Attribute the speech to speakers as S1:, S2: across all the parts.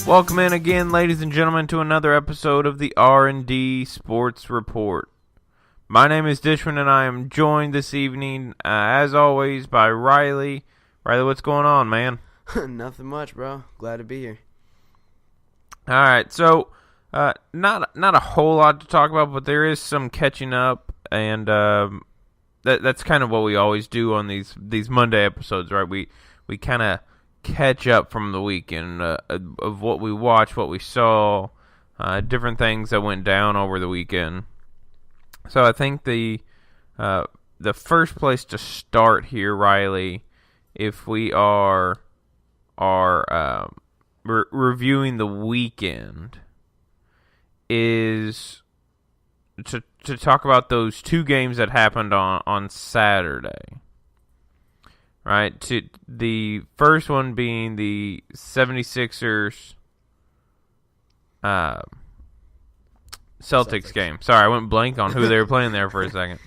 S1: Welcome in again, ladies and gentlemen, to another episode of the R&D Sports Report. My name is Dishmond, and I am joined this evening, as always, by Rylee. Rylee, what's going on, man?
S2: Nothing much, bro. Glad to be here.
S1: All right, so not a whole lot to talk about, but there is some catching up, and that's kind of what we always do on these Monday episodes, right? We kind of catch up from the weekend of what we watched, what we saw, different things that went down over the weekend. So I think the first place to start here, Rylee, if we are reviewing the weekend, is to talk about those two games that happened on Saturday. Right, to the first one being the 76ers Celtics game. Sorry, I went blank on who they were playing there for a second.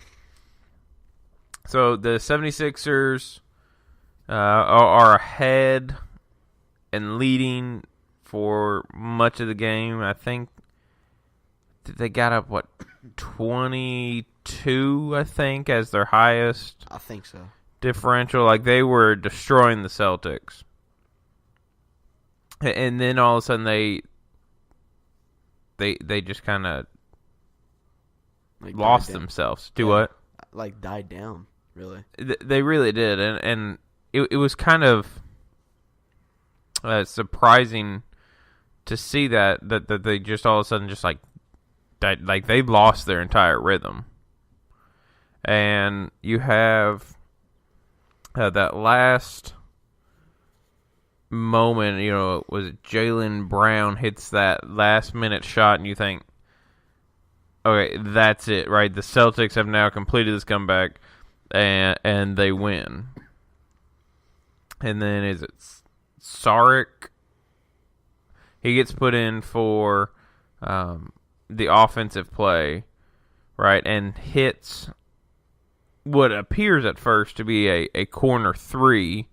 S1: So the 76ers are ahead and leading for much of the game. I think they got up, 22, I think, as their highest.
S2: I think so.
S1: Differential, like they were destroying the Celtics, and then all of a sudden they just kind of lost themselves. What?
S2: Like died down, really.
S1: They really did, and it was kind of surprising to see that they just all of a sudden just like they lost their entire rhythm, and you have. That last moment, was it Jaylen Brown hits that last-minute shot, and you think, okay, that's it, right? The Celtics have now completed this comeback, and they win. And then is it Saric? He gets put in for the offensive play, right, and hits what appears at first to be a corner three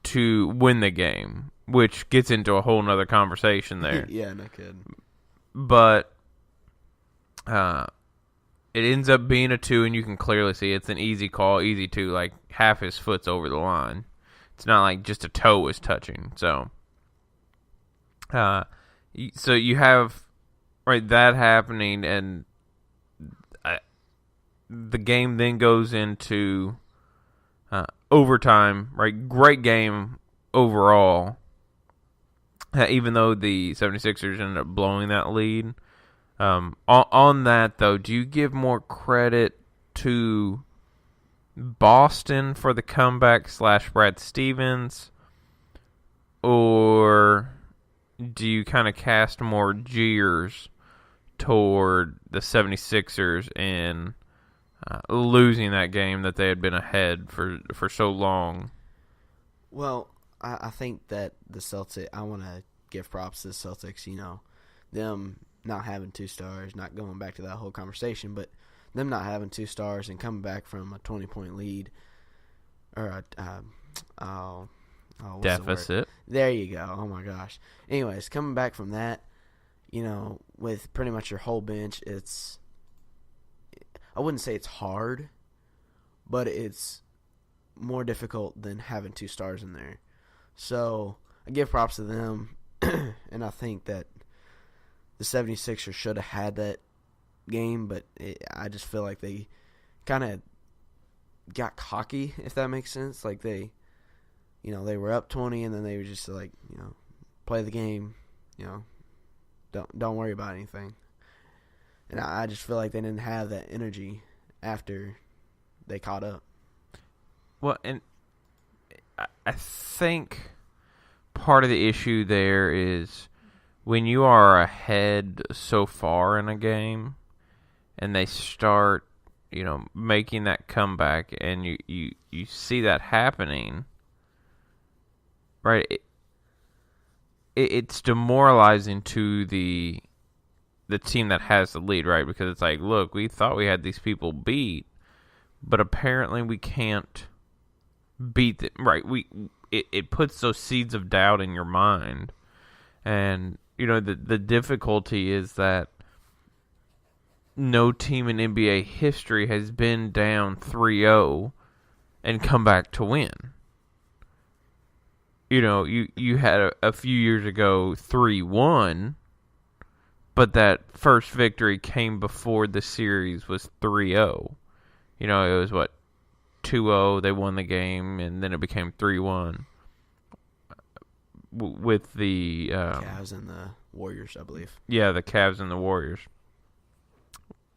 S1: to win the game, which gets into a whole nother conversation there.
S2: Yeah, no kidding.
S1: But it ends up being a two, and you can clearly see it's an easy call, easy two, like half his foot's over the line. It's not like just a toe is touching. So you have that happening, and the game then goes into overtime, right? Great game overall. Even though the 76ers ended up blowing that lead. On that, though, do you give more credit to Boston for the comeback / Brad Stevens? Or do you kind of cast more jeers toward the 76ers and losing that game that they had been ahead for so long?
S2: Well, I think that the Celtics, I want to give props to the Celtics, them not having 2 stars, not going back to that whole conversation, but them not having 2 stars and coming back from a 20-point lead, or
S1: deficit.
S2: There you go. Oh, my gosh. Anyways, coming back from that, with pretty much your whole bench, I wouldn't say it's hard, but it's more difficult than having 2 stars in there. So I give props to them, and I think that the 76ers should have had that game, but I just feel like they kind of got cocky, if that makes sense. Like they were up 20, and then they were just like, play the game, don't worry about anything. And I just feel like they didn't have that energy after they caught up.
S1: Well, and I think part of the issue there is when you are ahead so far in a game and they start, making that comeback and you see that happening, right, it's demoralizing to the the team that has the lead, right? Because it's like, look, we thought we had these people beat, but apparently we can't beat them, right? It puts those seeds of doubt in your mind, and the difficulty is that no team in NBA history has been down 3-0 and come back to win. You had a few years ago 3-1, but that first victory came before the series was 3-0. It was 2-0, they won the game, and then it became 3-1 with the
S2: Cavs and the Warriors, I believe.
S1: Yeah, the Cavs and the Warriors,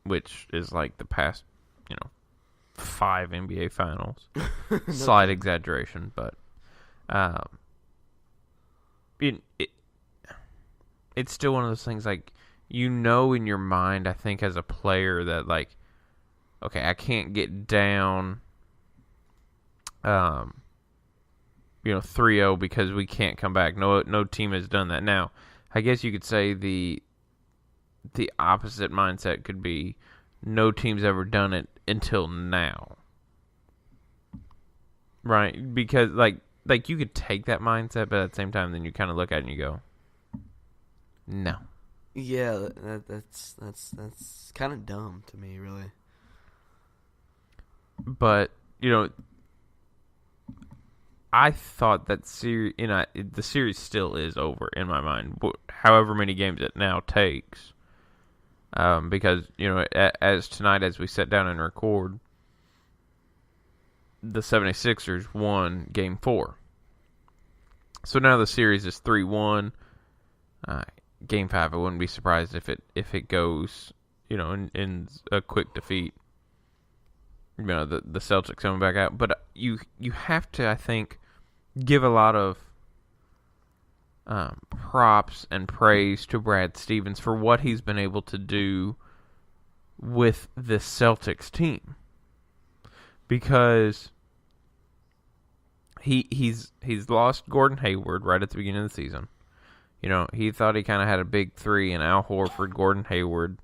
S1: which is like the past, 5 NBA finals. Slight exaggeration, but it's still one of those things, like, in your mind, I think, as a player that, like, okay, I can't get down 3-0 because we can't come back. No team has done that. Now, I guess you could say the opposite mindset could be no team's ever done it until now. Right? Because like you could take that mindset, but at the same time then you kind of look at it and you go, no.
S2: Yeah, that's kind of dumb to me, really.
S1: But, I thought that the series still is over in my mind, however many games it now takes. Because, as tonight, as we sit down and record, the 76ers won Game 4. So now the series is 3-1. Game 5, I wouldn't be surprised if it goes, in a quick defeat. The Celtics coming back out. But you have to, I think, give a lot of props and praise to Brad Stevens for what he's been able to do with this Celtics team, because he's lost Gordon Hayward right at the beginning of the season. He thought he kind of had a big three in Al Horford, Gordon Hayward,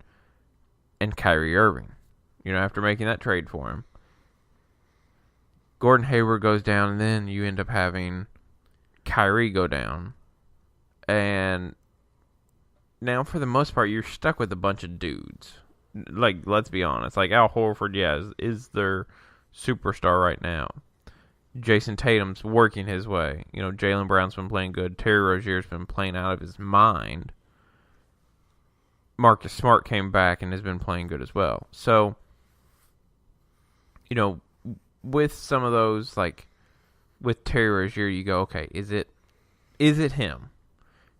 S1: and Kyrie Irving. After making that trade for him, Gordon Hayward goes down, and then you end up having Kyrie go down. And now, for the most part, you're stuck with a bunch of dudes. Like, let's be honest. Like, Al Horford, is their superstar right now. Jason Tatum's working his way. Jaylen Brown's been playing good. Terry Rozier's been playing out of his mind. Marcus Smart came back and has been playing good as well. So, with some of those, like, with Terry Rozier, you go, okay, is it him?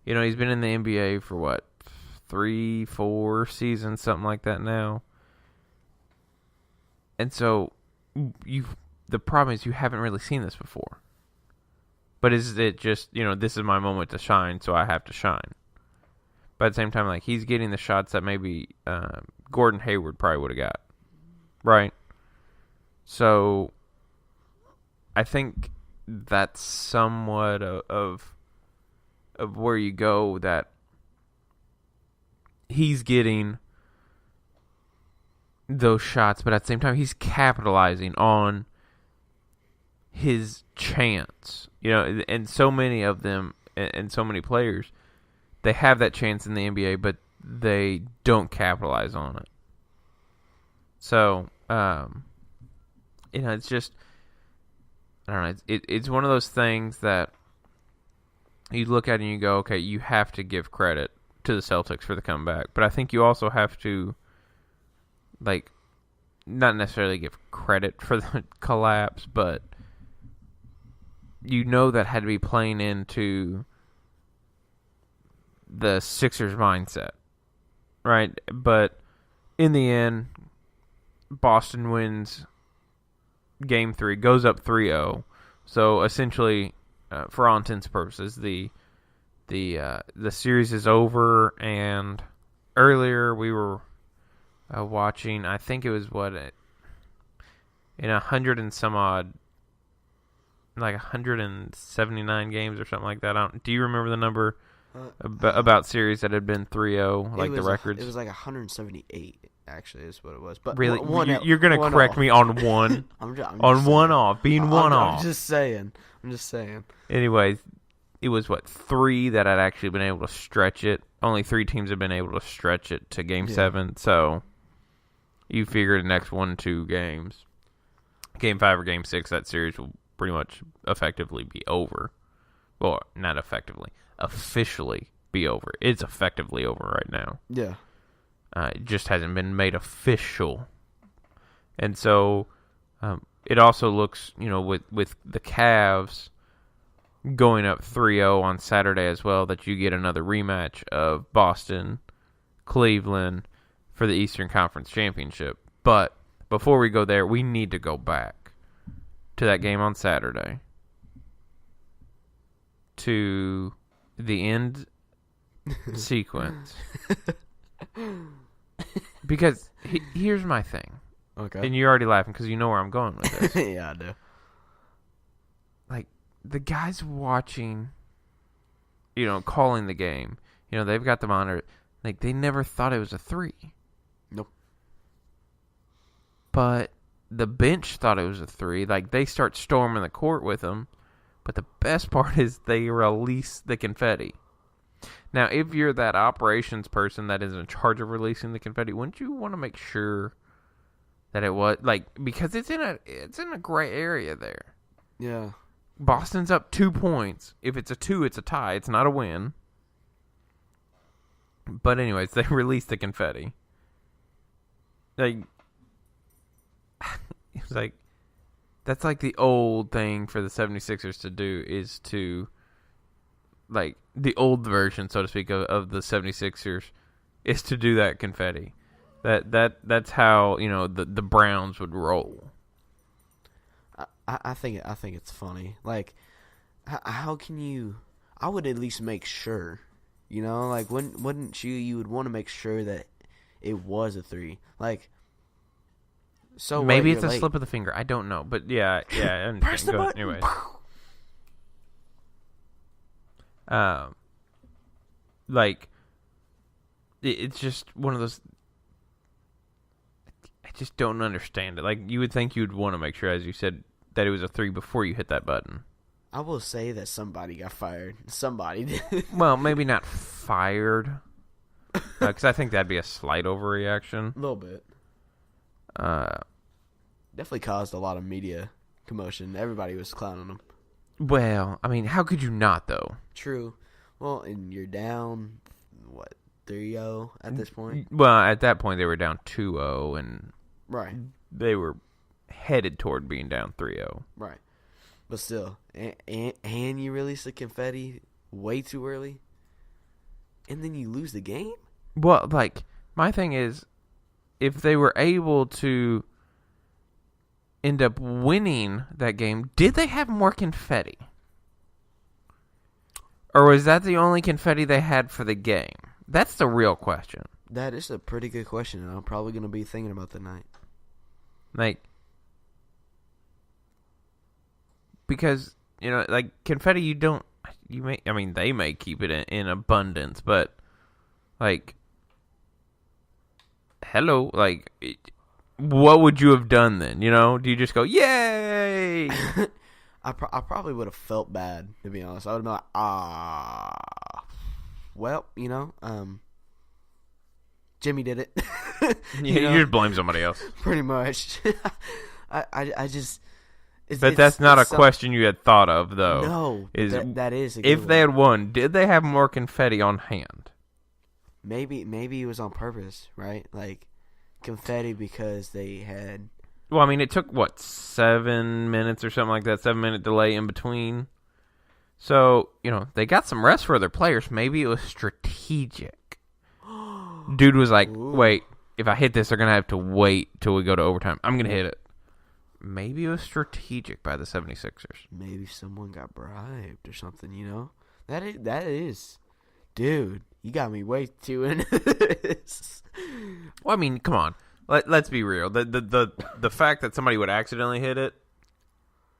S1: He's been in the NBA for 3-4 seasons, something like that now. And so the problem is you haven't really seen this before. But is it just, this is my moment to shine, so I have to shine? But at the same time, like, he's getting the shots that maybe Gordon Hayward probably would have got. Right? So I think that's somewhat of where you go, that he's getting those shots, but at the same time he's capitalizing on his chance. And so many of them and so many players, they have that chance in the NBA, but they don't capitalize on it. So, it's just, I don't know, it's one of those things that you look at and you go, okay, you have to give credit to the Celtics for the comeback. But I think you also have to, like, not necessarily give credit for the collapse, but that had to be playing into the Sixers mindset, right? But in the end, Boston wins Game 3, goes up 3-0. So essentially, for all intents and purposes, the series is over. And earlier we were watching, I think it was in 100 and some odd, like 179 games or something like that. Do you remember the number? about series that had been 3-0, like the records?
S2: It was like 178, actually, is what it was. But
S1: really, you're going to correct me on one?
S2: I'm
S1: one off, being one off.
S2: I'm just saying.
S1: Anyways, it was, 3 that had actually been able to stretch it. Only 3 teams have been able to stretch it to Game 7, so you figure the next 1-2 games, Game 5 or Game 6, that series will pretty much effectively be over. Well, not effectively. Officially be over. It's effectively over right now.
S2: Yeah.
S1: It just hasn't been made official. And so it also looks, with the Cavs going up 3-0 on Saturday as well, that you get another rematch of Boston, Cleveland for the Eastern Conference Championship. But before we go there, we need to go back to that game on Saturday, to the end sequence. Because here's my thing.
S2: Okay.
S1: And you're already laughing because you know where I'm going with this.
S2: Yeah, I do.
S1: Like, the guys watching, calling the game, they've got the monitor. Like, they never thought it was a 3.
S2: Nope.
S1: But the bench thought it was a 3. Like, they start storming the court with them. But the best part is they release the confetti. Now, if you're that operations person that is in charge of releasing the confetti, wouldn't you want to make sure that it was, because it's in a gray area there.
S2: Yeah.
S1: Boston's up 2 points. If it's a 2, it's a tie. It's not a win. But anyways, they released the confetti. It's like, that's like the old thing for the 76ers to do, is to, the old version, so to speak, of the 76ers is to do that confetti. That's how, the Browns would roll.
S2: I think it's funny. Like, how can you? I would at least make sure. Wouldn't you would want to make sure that it was a 3. Like, so
S1: maybe it's a slip of the finger. I don't know, but yeah.
S2: Press the button.
S1: Anyways, it's just one of those. I just don't understand it. Like, you would think you'd want to make sure, as you said, that it was a 3 before you hit that button.
S2: I will say that somebody got fired. Somebody did.
S1: Well, maybe not fired, because I think that'd be a slight overreaction.
S2: A little bit. Definitely caused a lot of media commotion. Everybody was clowning them.
S1: Well, I mean, how could you not, though?
S2: True. Well, and you're down, 3-0 at this point?
S1: Well, at that point, they were down 2-0, and
S2: right,
S1: they were headed toward being down 3-0.
S2: Right. But still, and you release the confetti way too early, and then you lose the game?
S1: Well, my thing is, if they were able to end up winning that game, did they have more confetti? Or was that the only confetti they had for the game? That's the real question.
S2: That is a pretty good question, and I'm probably going to be thinking about that night.
S1: Because, confetti, they may keep it in abundance, but, hello, what would you have done then? Do you just go, yay?
S2: I probably would have felt bad, to be honest. I would have been like, well, Jimmy did it.
S1: You just blame somebody else.
S2: Pretty much. I just...
S1: But that's not a question you had thought of, though.
S2: No, that is a good
S1: if they had won, did they have more confetti on hand?
S2: Maybe it was on purpose, right? Like, confetti because they had...
S1: Well, I mean, it took, 7 minutes or something like that, 7-minute delay in between. So, they got some rest for their players. Maybe it was strategic. Dude was like, ooh, wait, if I hit this, they're going to have to wait till we go to overtime. I'm going to hit it. Maybe it was strategic by the 76ers.
S2: Maybe someone got bribed or something, That is. Dude, you got me way too into this.
S1: Well, I mean, come on. Let's be real. The fact that somebody would accidentally hit it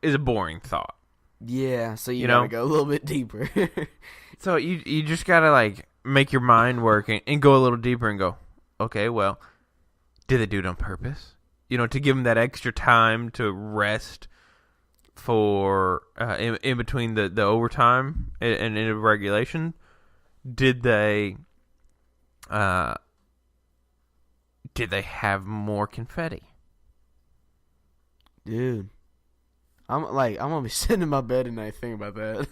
S1: is a boring thought.
S2: Yeah, so you
S1: know?
S2: gotta go a little bit deeper.
S1: So you just gotta like make your mind work and go a little deeper and go, okay, well, did they do it on purpose? To give them that extra time to rest for in between the overtime and in regulation. Did they have more confetti?
S2: Dude, I'm gonna be sitting in my bed tonight thinking about that.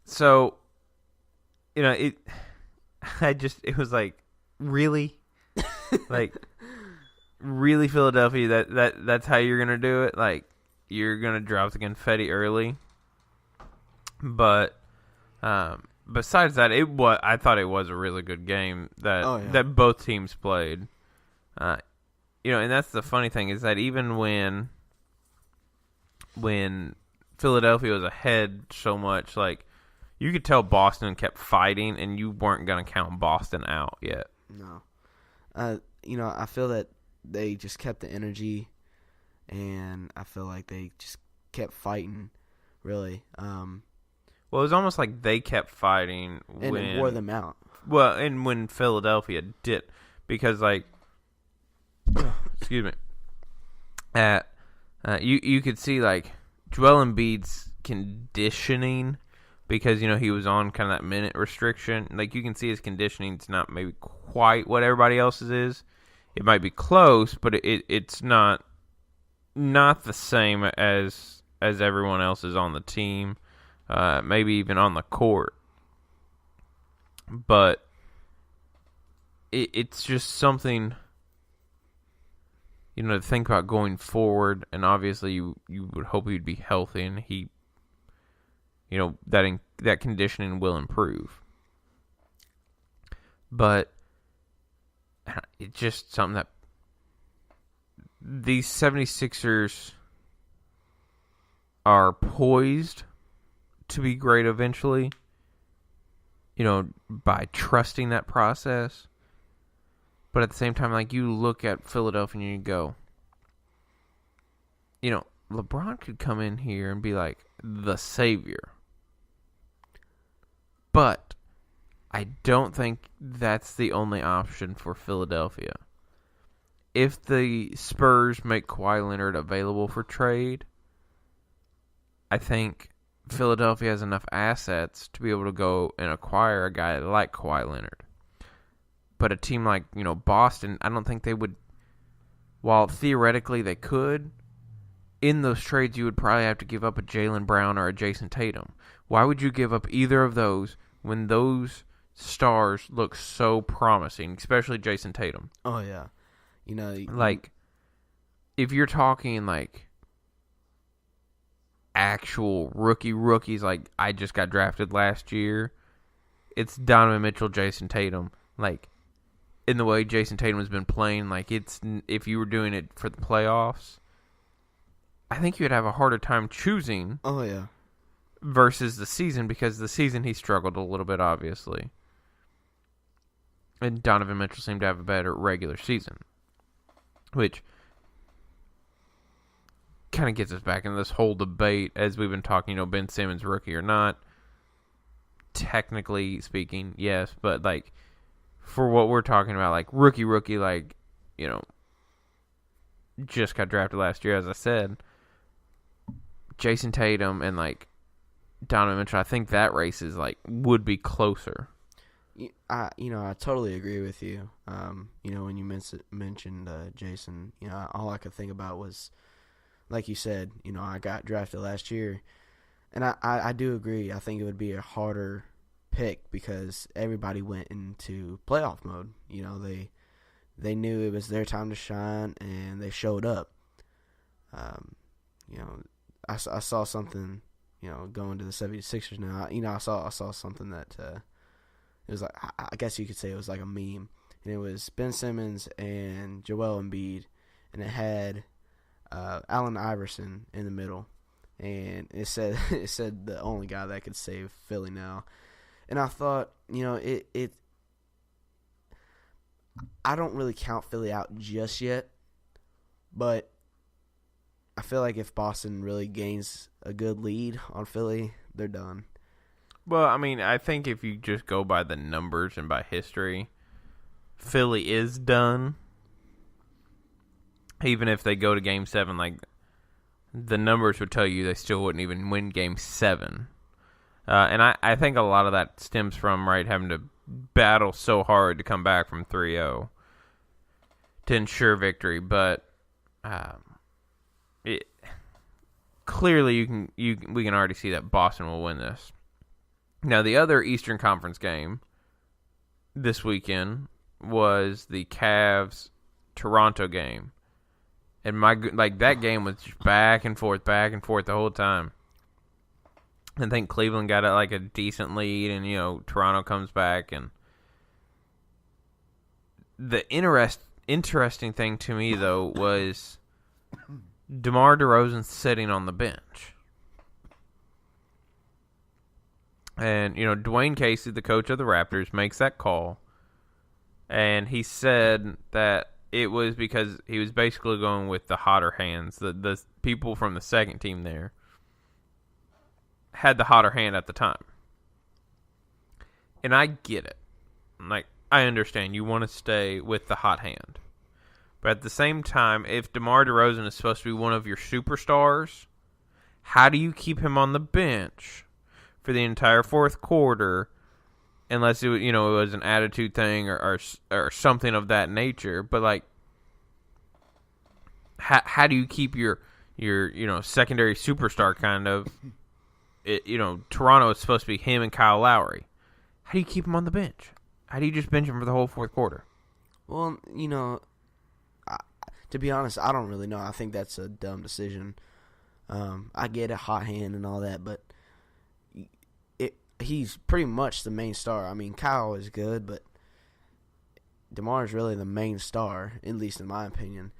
S1: So, it was like, really? Like, really, Philadelphia, that's how you're going to do it? Like, you're going to drop the confetti early? But, besides that, I thought it was a really good game that both teams played. And that's the funny thing is that even when Philadelphia was ahead so much, like, you could tell Boston kept fighting, and you weren't going to count Boston out yet.
S2: No. I feel that they just kept the energy, and I feel like they just kept fighting, really.
S1: Well, it was almost like they kept fighting
S2: and it wore them out.
S1: Well, and when Philadelphia did, because, like, excuse me, you could see, like, Joel Embiid's conditioning, because, he was on kind of that minute restriction. Like, you can see his conditioning's not maybe quite what everybody else's is. It might be close, but it's not the same as everyone else's on the team. Maybe even on the court. But it's just something, to think about going forward. And obviously you would hope he'd be healthy, and he, that conditioning will improve. But it's just something that these 76ers are poised to be great eventually, by trusting that process. But at the same time, like, you look at Philadelphia and you go, LeBron could come in here and be like the savior. But I don't think that's the only option for Philadelphia. If the Spurs make Kawhi Leonard available for trade, I think Philadelphia has enough assets to be able to go and acquire a guy like Kawhi Leonard. But a team like, Boston, I don't think they would, while theoretically they could, in those trades you would probably have to give up a Jaylen Brown or a Jason Tatum. Why would you give up either of those when those stars look so promising, especially Jason Tatum?
S2: Oh, yeah.
S1: Like, if you're talking, like, actual rookies, like, I just got drafted last year, it's Donovan Mitchell, Jason Tatum. Like, in the way Jason Tatum has been playing, like, if you were doing it for the playoffs, I think you'd have a harder time choosing.
S2: Oh, yeah.
S1: Versus the season, because the season he struggled a little bit, obviously. And Donovan Mitchell seemed to have a better regular season. Which kind of gets us back into this whole debate, as we've been talking, Ben Simmons rookie or not. Technically speaking, yes, but, like, for what we're talking about, like, rookie, like, just got drafted last year, as I said. Jason Tatum and, like, Donovan Mitchell, I think that race is, like, would be closer.
S2: I totally agree with you. When you mentioned Jason, all I could think about was, like you said, I got drafted last year, and I do agree. I think it would be a harder pick because everybody went into playoff mode. They knew it was their time to shine, and they showed up. I saw something, going to the 76ers now. I saw something that it was like, I guess you could say it was like a meme, and it was Ben Simmons and Joel Embiid, and it had Allen Iverson in the middle, and it said the only guy that could save Philly now. And I thought, I don't really count Philly out just yet, but I feel like if Boston really gains a good lead on Philly, they're done.
S1: Well, I mean, I think if you just go by the numbers and by history, Philly is done. Even if they go to Game 7, like, the numbers would tell you they still wouldn't even win Game 7. And I think a lot of that stems from, right, having to battle so hard to come back from 3-0 to ensure victory. But clearly we can already see that Boston will win this. Now, the other Eastern Conference game this weekend was the Cavs-Toronto game. And that game was just back and forth the whole time. I think Cleveland got a decent lead, and Toronto comes back. And the interesting thing to me though was DeMar DeRozan sitting on the bench, and Dwayne Casey, the coach of the Raptors, makes that call, and he said that it was because he was basically going with the hotter hands. The people from the second team there had the hotter hand at the time. And I get it. I understand you want to stay with the hot hand. But at the same time, if DeMar DeRozan is supposed to be one of your superstars, how do you keep him on the bench for the entire fourth quarter, unless it was an attitude thing or something of that nature? But how do you keep your secondary superstar kind of? Toronto is supposed to be him and Kyle Lowry. How do you keep him on the bench? How do you just bench him for the whole fourth quarter?
S2: Well, to be honest, I don't really know. I think that's a dumb decision. I get a hot hand and all that, but he's pretty much the main star. I mean, Kyle is good, but DeMar is really the main star, at least in my opinion.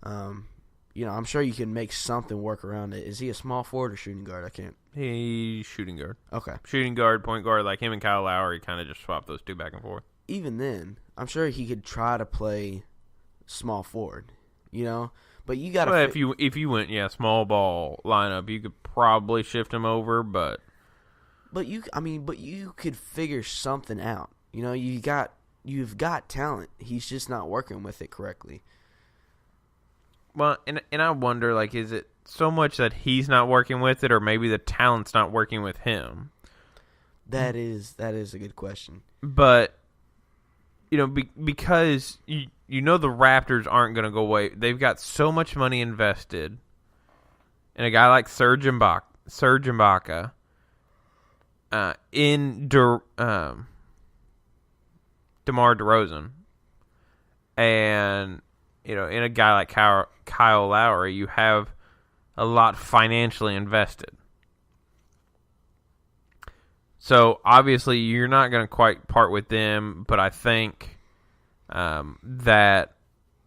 S2: I'm sure you can make something work around it. Is he a small forward or shooting guard? I can't.
S1: He's shooting guard.
S2: Okay.
S1: Shooting guard, point guard, like him and Kyle Lowry kind of just swap those two back and forth.
S2: Even then, I'm sure he could try to play small forward, But you got to.
S1: Well, if you went small ball lineup, you could probably shift him over, but
S2: you could figure something out. You've got talent. He's just not working with it correctly.
S1: Well, and I wonder, is it so much that he's not working with it, or maybe the talent's not working with him?
S2: That is a good question.
S1: But because the Raptors aren't going to go away. They've got so much money invested in a guy like Serge Ibaka, in DeMar DeRozan, and in a guy like Kyle Lowry, you have a lot financially invested. So, obviously, you're not going to quite part with them, but I think that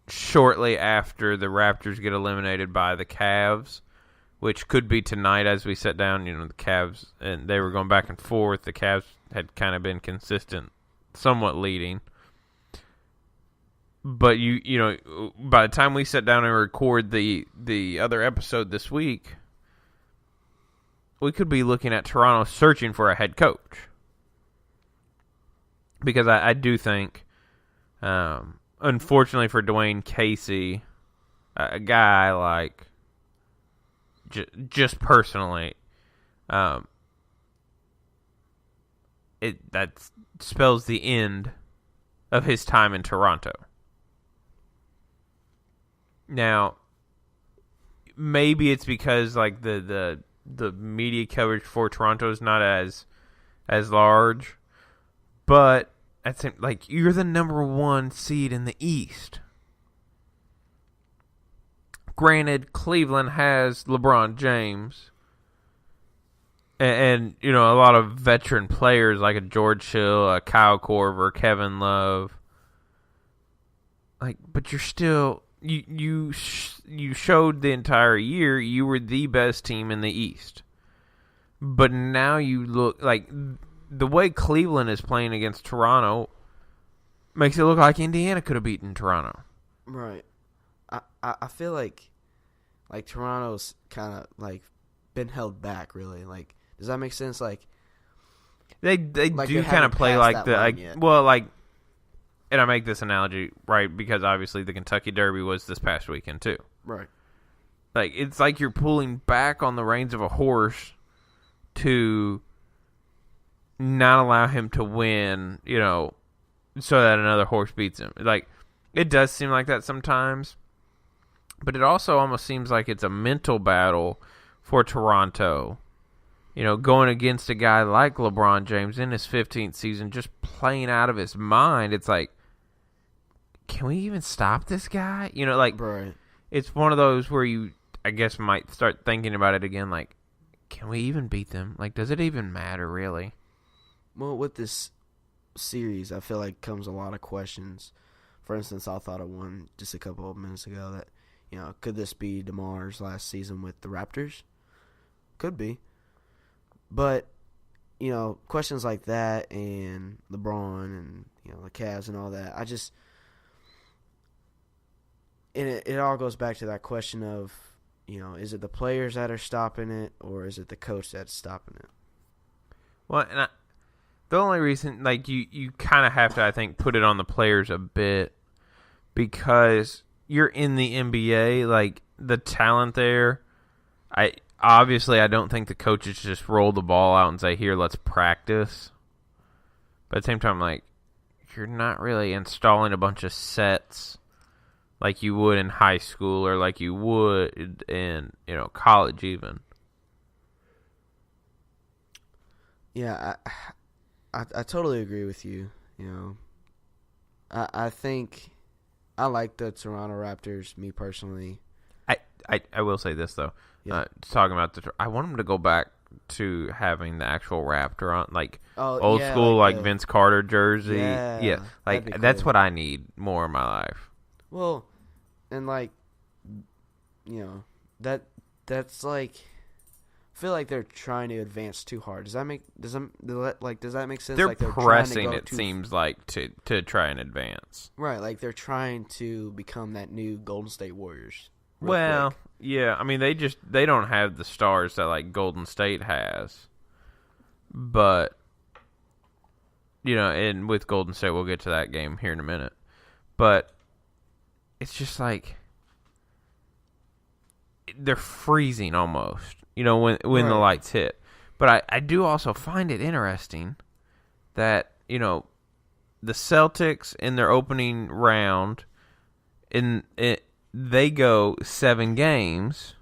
S1: shortly after the Raptors get eliminated by the Cavs, which could be tonight as we sit down, the Cavs, and they were going back and forth. The Cavs had kind of been consistent, somewhat leading. But, by the time we sit down and record the other episode this week, we could be looking at Toronto searching for a head coach. Because I do think, unfortunately for Dwayne Casey, a guy like, just personally, that spells the end of his time in Toronto. Now, maybe it's because the media coverage for Toronto is not as large, but you're the number one seed in the East. Granted, Cleveland has LeBron James and a lot of veteran players like a George Hill, a Kyle Korver, Kevin Love. But you're still. You showed the entire year you were the best team in the East. But now you look like the way Cleveland is playing against Toronto makes it look like Indiana could have beaten Toronto.
S2: Right. I feel like like Toronto's kind of like been held back. Really, like does that make sense? Like
S1: they
S2: like
S1: do kind of play like the and I make this analogy right because obviously the Kentucky Derby was this past weekend too.
S2: Right.
S1: Like it's like you're pulling back on the reins of a horse to not allow him to win, so that another horse beats him. Like it does seem like that sometimes, but it also almost seems like it's a mental battle for Toronto. Going against a guy like LeBron James in his 15th season, just playing out of his mind. It's like, can we even stop this guy?
S2: Right.
S1: It's one of those where you, I guess, might start thinking about it again. Like, can we even beat them? Like, does it even matter, really?
S2: Well, with this series, I feel like comes a lot of questions. For instance, I thought of one just a couple of minutes ago that, could this be DeMar's last season with the Raptors? Could be. But, questions like that and LeBron and, the Cavs and all that, and it all goes back to that question of, is it the players that are stopping it or is it the coach that's stopping it?
S1: Well, and the only reason, like, you kind of have to, I think, put it on the players a bit because you're in the NBA, like, the talent there, Obviously, I don't think the coaches just roll the ball out and say, here, let's practice. But at the same time, like, you're not really installing a bunch of sets like you would in high school or like you would in, college even.
S2: Yeah, I totally agree with you. I think I like the Toronto Raptors, me personally.
S1: I will say this, though.
S2: Yeah.
S1: Talking about I want them to go back to having the actual Raptor on, like
S2: old
S1: school, like Vince Carter jersey.
S2: Yeah,
S1: like
S2: cool.
S1: That's what I need more in my life.
S2: Well, and like, that's like, I feel like they're trying to advance too hard. Does that make sense?
S1: They're
S2: like they're
S1: pressing. It seems like to try and advance.
S2: Right, like they're trying to become that new Golden State Warriors.
S1: Well,
S2: quick.
S1: Yeah, I mean they don't have the stars that like Golden State has, but and with Golden State we'll get to that game here in a minute, but it's just like they're freezing almost, when the lights hit. But I do also find it interesting that the Celtics in their opening round they go 7 games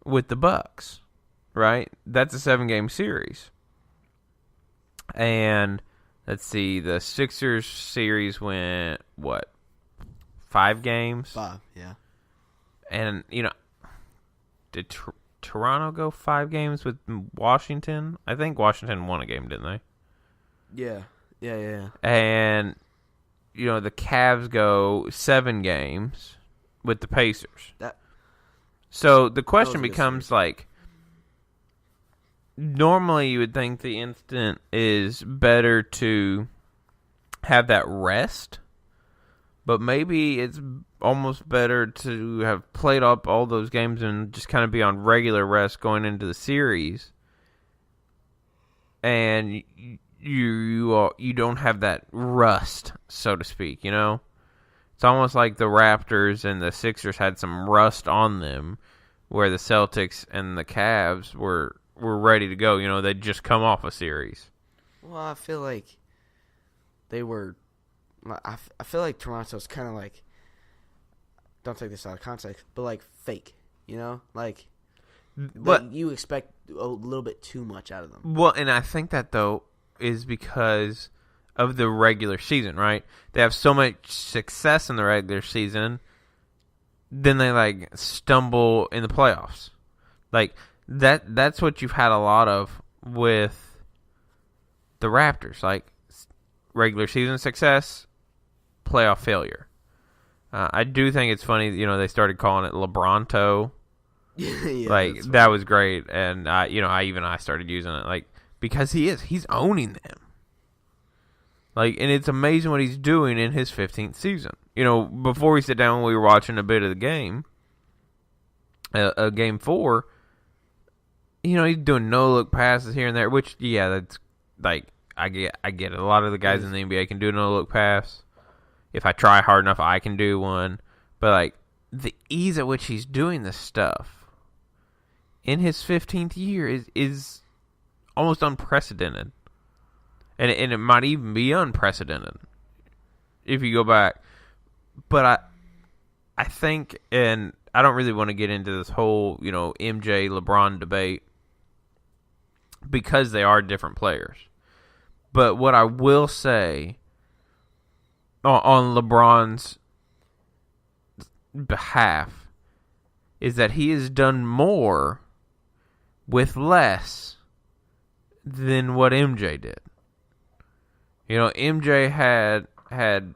S1: with the Bucks, right? That's a 7-game series. And let's see, the Sixers series went, 5 games?
S2: 5, yeah.
S1: And, did Toronto go 5 games with Washington? I think Washington won a game, didn't they?
S2: Yeah.
S1: And the Cavs go 7 games with the Pacers. So the question becomes like, normally you would think the instant is better to have that rest, but maybe it's almost better to have played up all those games and just kind of be on regular rest going into the series. And you don't have that rust, so to speak, It's almost like the Raptors and the Sixers had some rust on them, where the Celtics and the Cavs were ready to go. They'd just come off a series.
S2: Well, I feel like they were. I feel like Toronto's kind of like. Don't take this out of context, but like fake, like. But you expect a little bit too much out of them.
S1: Well, and I think that though is because of the regular season, right? They have so much success in the regular season, then they like stumble in the playoffs. Like that's what you've had a lot of with the Raptors, like regular season success, playoff failure. I do think it's funny, they started calling it LeBronto.
S2: Yeah,
S1: like that was great, and I started using it, like, because he's owning them. Like, and it's amazing what he's doing in his 15th season. Before we sit down, we were watching a bit of the game, Game 4, he's doing no-look passes here and there, which, yeah, that's, like, I get it. A lot of the guys in the NBA can do a no-look pass. If I try hard enough, I can do one. But, like, the ease at which he's doing this stuff in his 15th year is almost unprecedented. And it might even be unprecedented if you go back. But I think, and I don't really want to get into this whole, MJ, LeBron debate because they are different players. But what I will say on LeBron's behalf is that he has done more with less than what MJ did. MJ had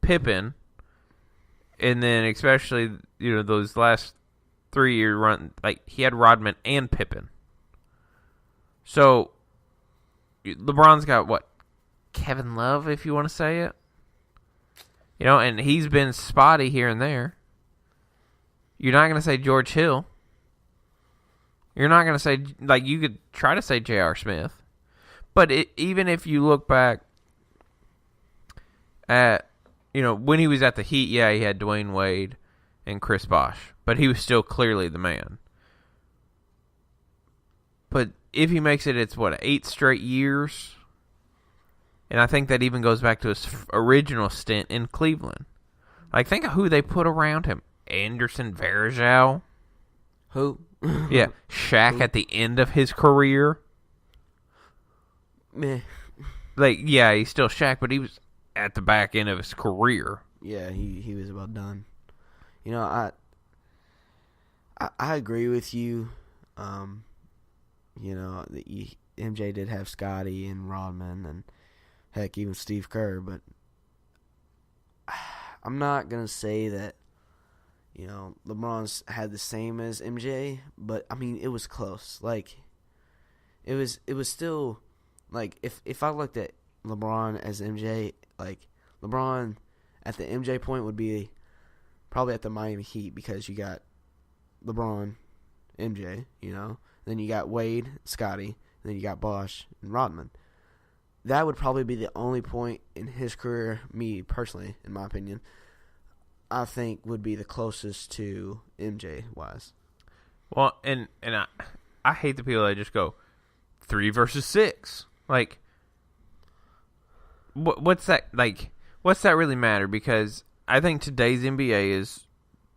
S1: Pippen, and then especially those last 3-year run, like he had Rodman and Pippen. So LeBron's got what, Kevin Love, if you want to say it, and he's been spotty here and there. You're not going to say George Hill. You're not going to say, like, you could try to say J.R. Smith. But even if you look back at, when he was at the Heat, yeah, he had Dwayne Wade and Chris Bosh. But he was still clearly the man. But if he makes it, it's, 8 straight years? And I think that even goes back to his original stint in Cleveland. Like, think of who they put around him. Anderson Varejao.
S2: Who?
S1: Yeah, Shaq at the end of his career.
S2: Meh.
S1: Like, yeah, he's still Shaq, but he was at the back end of his career.
S2: Yeah, he was about done. I agree with you. MJ did have Scotty and Rodman and heck, even Steve Kerr, but I'm not gonna say that LeBron's had the same as MJ, but I mean it was close. Like it was still like if I looked at LeBron as MJ, like LeBron at the MJ point would be probably at the Miami Heat because you got LeBron, MJ, then you got Wade, Scotty, and then you got Bosh and Rodman. That would probably be the only point in his career, me personally, in my opinion, I think would be the closest to MJ wise.
S1: Well, and I hate the people that just go 3 versus 6. Like, what's that? Like, what's that really matter? Because I think today's NBA is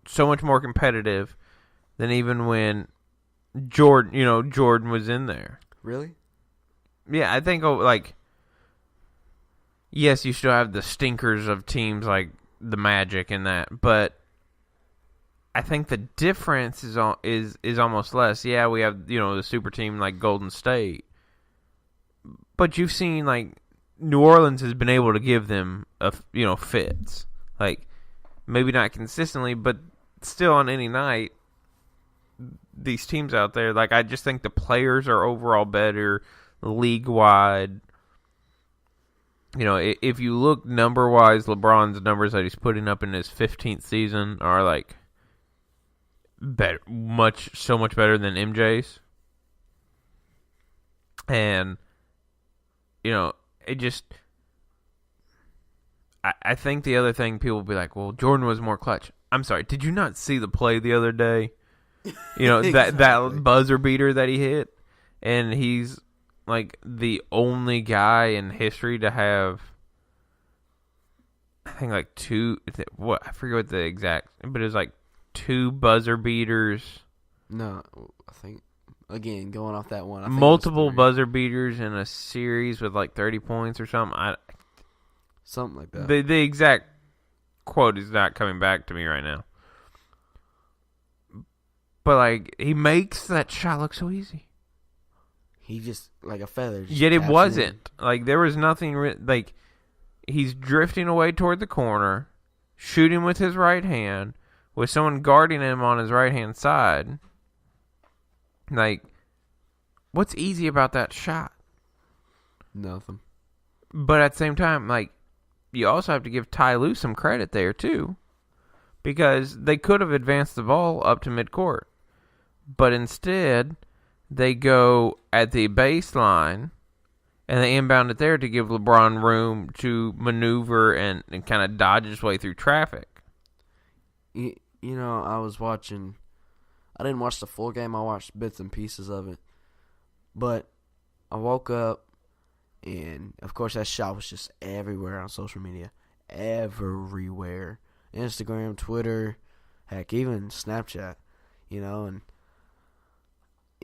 S1: so much more competitive than even when Jordan was in there.
S2: Really?
S1: Yeah, I think yes, you still have the stinkers of teams like the Magic and that, but I think the difference is almost less. Yeah, we have the super team like Golden State, but you've seen like New Orleans has been able to give them fits, like maybe not consistently, but still on any night. These teams out there, like I just think the players are overall better league wide. If you look number-wise, LeBron's numbers that he's putting up in his 15th season are, like, so much better than MJ's. And, it just... I think the other thing people will be like, well, Jordan was more clutch. I'm sorry, did you not see the play the other day? Exactly. that buzzer beater that he hit? And he's... like the only guy in history to have, I think like 2. I forget what the exact, but it was like 2 buzzer beaters.
S2: No, I think again going off that one, I think
S1: multiple buzzer beaters in a series with like 30 points or something.
S2: Something like that.
S1: The exact quote is not coming back to me right now. But like he makes that shot look so easy.
S2: He just, like a feather.
S1: Yet it wasn't. Like, there was nothing, like, he's drifting away toward the corner, shooting with his right hand, with someone guarding him on his right-hand side. Like, what's easy about that shot?
S2: Nothing.
S1: But at the same time, like, you also have to give Ty Lue some credit there, too. because they could have advanced the ball up to midcourt. But instead, they go at the baseline, and they inbound it there to give LeBron room to maneuver and kind of dodge his way through traffic.
S2: You know, I didn't watch the full game. I watched bits and pieces of it. But I woke up, and, of course, that shot was just everywhere on social media. Everywhere. Instagram, Twitter, heck, even Snapchat, and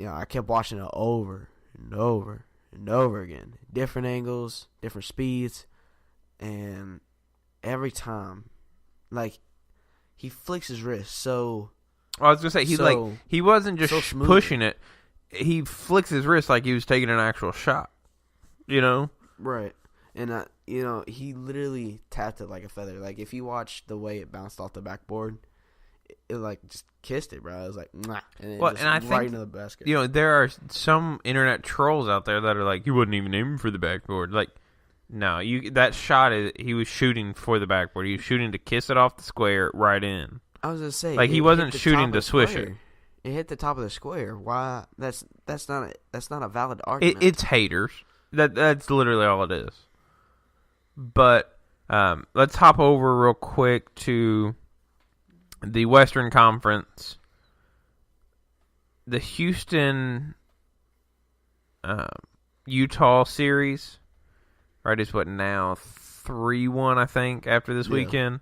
S2: I kept watching it over and over and over again. Different angles, different speeds, and every time, like, he flicks his wrist so...
S1: I was going to say, he wasn't just pushing it. He flicks his wrist like he was taking an actual shot,
S2: Right. And, he literally tapped it like a feather. Like, if you watch the way it bounced off the backboard, it like, just kissed it, bro. It was like, mwah, and it just
S1: I
S2: right
S1: think,
S2: into the basket.
S1: There are some internet trolls out there that are like, he wasn't even aiming for the backboard. Like, no, that shot, he was shooting for the backboard. He was shooting to kiss it off the square right in.
S2: I was going to say.
S1: Like, he wasn't shooting to swish it.
S2: It hit the top of the square. Why? That's not a valid argument.
S1: It's haters. That's literally all it is. But let's hop over real quick to the Western Conference. The Houston Utah series, right, is what now? 3-1, I think, after this weekend.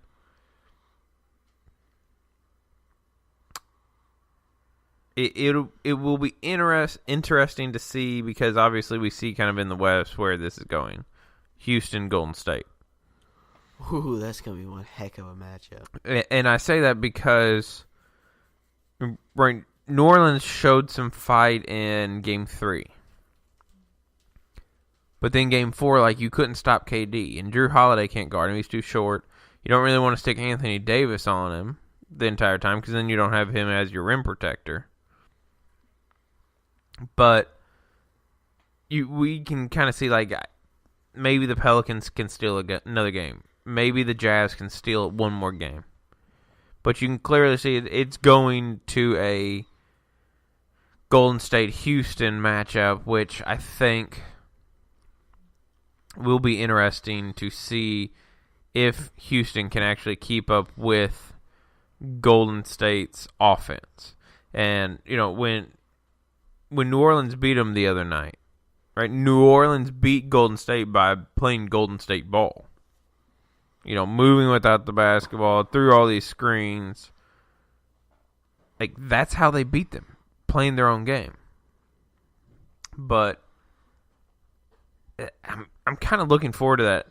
S1: It will be interesting to see, because obviously we see kind of in the West where this is going. Houston, Golden State.
S2: Ooh, that's going to be one heck of a matchup.
S1: And I say that because New Orleans showed some fight in Game 3. But then Game 4, you couldn't stop KD. And Drew Holiday can't guard him. He's too short. You don't really want to stick Anthony Davis on him the entire time, because then you don't have him as your rim protector. But we can kind of see, maybe the Pelicans can steal another game. Maybe the Jazz can steal one more game. But you can clearly see it's going to a Golden State-Houston matchup, which I think will be interesting to see if Houston can actually keep up with Golden State's offense. And, when New Orleans beat them the other night, right? New Orleans beat Golden State by playing Golden State ball. Moving without the basketball, through all these screens. That's how they beat them, playing their own game. But I'm kind of looking forward to that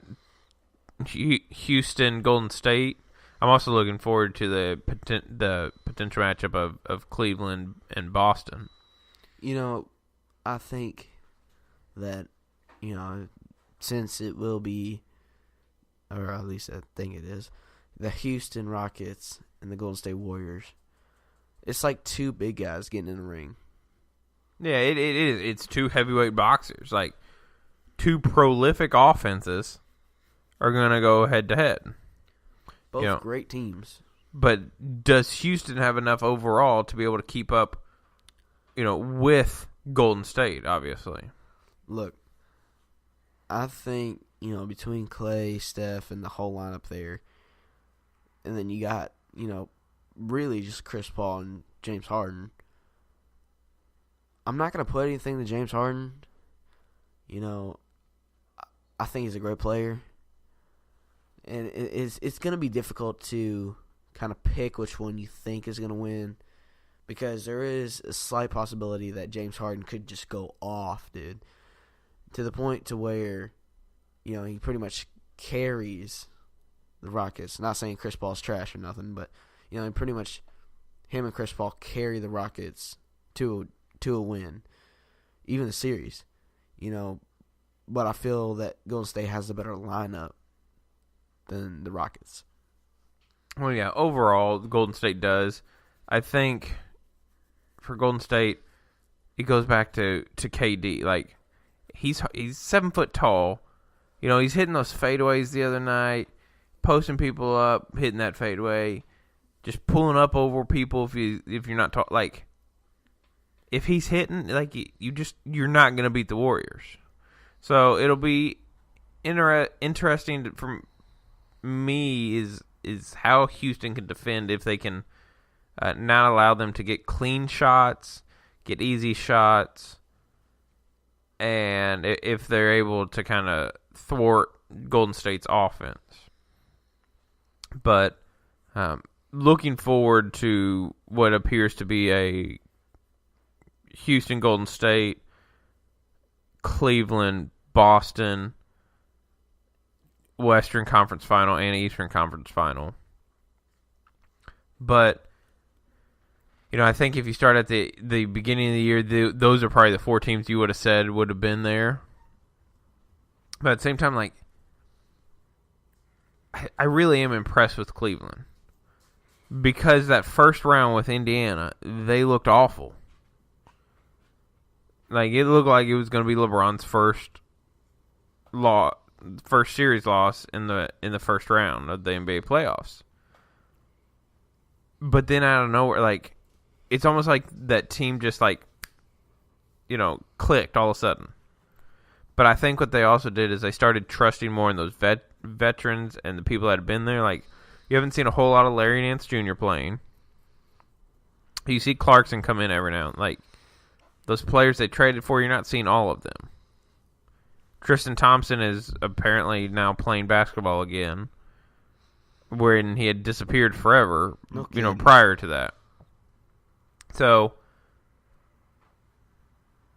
S1: Houston Golden State. I'm also looking forward to the potential matchup of Cleveland and Boston.
S2: I think that, since it will be, or at least I think it is, the Houston Rockets and the Golden State Warriors, it's like two big guys getting in the ring.
S1: Yeah, it is. It's two heavyweight boxers. Two prolific offenses are going to go head-to-head.
S2: Both great teams.
S1: But does Houston have enough overall to be able to keep up, with Golden State, obviously?
S2: Look, I think, between Clay, Steph, and the whole lineup there, and then you got, really just Chris Paul and James Harden. I'm not going to put anything to James Harden. I think he's a great player. And it's going to be difficult to kind of pick which one you think is going to win, because there is a slight possibility that James Harden could just go off, dude, to the point to where, he pretty much carries the Rockets. Not saying Chris Paul's trash or nothing, but, pretty much him and Chris Paul carry the Rockets to a win, even the series, But I feel that Golden State has a better lineup than the Rockets.
S1: Well, yeah, overall, Golden State does. I think for Golden State, it goes back to KD. He's 7 foot tall. He's hitting those fadeaways the other night, posting people up, hitting that fadeaway. just pulling up over people if you're not like if he's hitting, like you're not gonna beat the Warriors. So it'll be interesting for me is how Houston can defend if they can not allow them to get clean shots, get easy shots, and if they're able to kind of thwart Golden State's offense. But looking forward to what appears to be a Houston, Golden State, Cleveland, Boston, Western Conference Final, and Eastern Conference Final. But, I think if you start at the beginning of the year, those are probably the 4 teams you would have said would have been there. But at the same time, like, I really am impressed with Cleveland. Because that first round with Indiana, they looked awful. Like, it looked like it was going to be LeBron's first series loss in the first round of the NBA playoffs. But then out of nowhere, like, it's almost like that team just, like, clicked all of a sudden. But I think what they also did is they started trusting more in those veterans and the people that had been there. Like, you haven't seen a whole lot of Larry Nance Jr. playing. You see Clarkson come in every now and then. Like, those players they traded for, you're not seeing all of them. Tristan Thompson is apparently now playing basketball again, wherein he had disappeared forever, prior to that. So,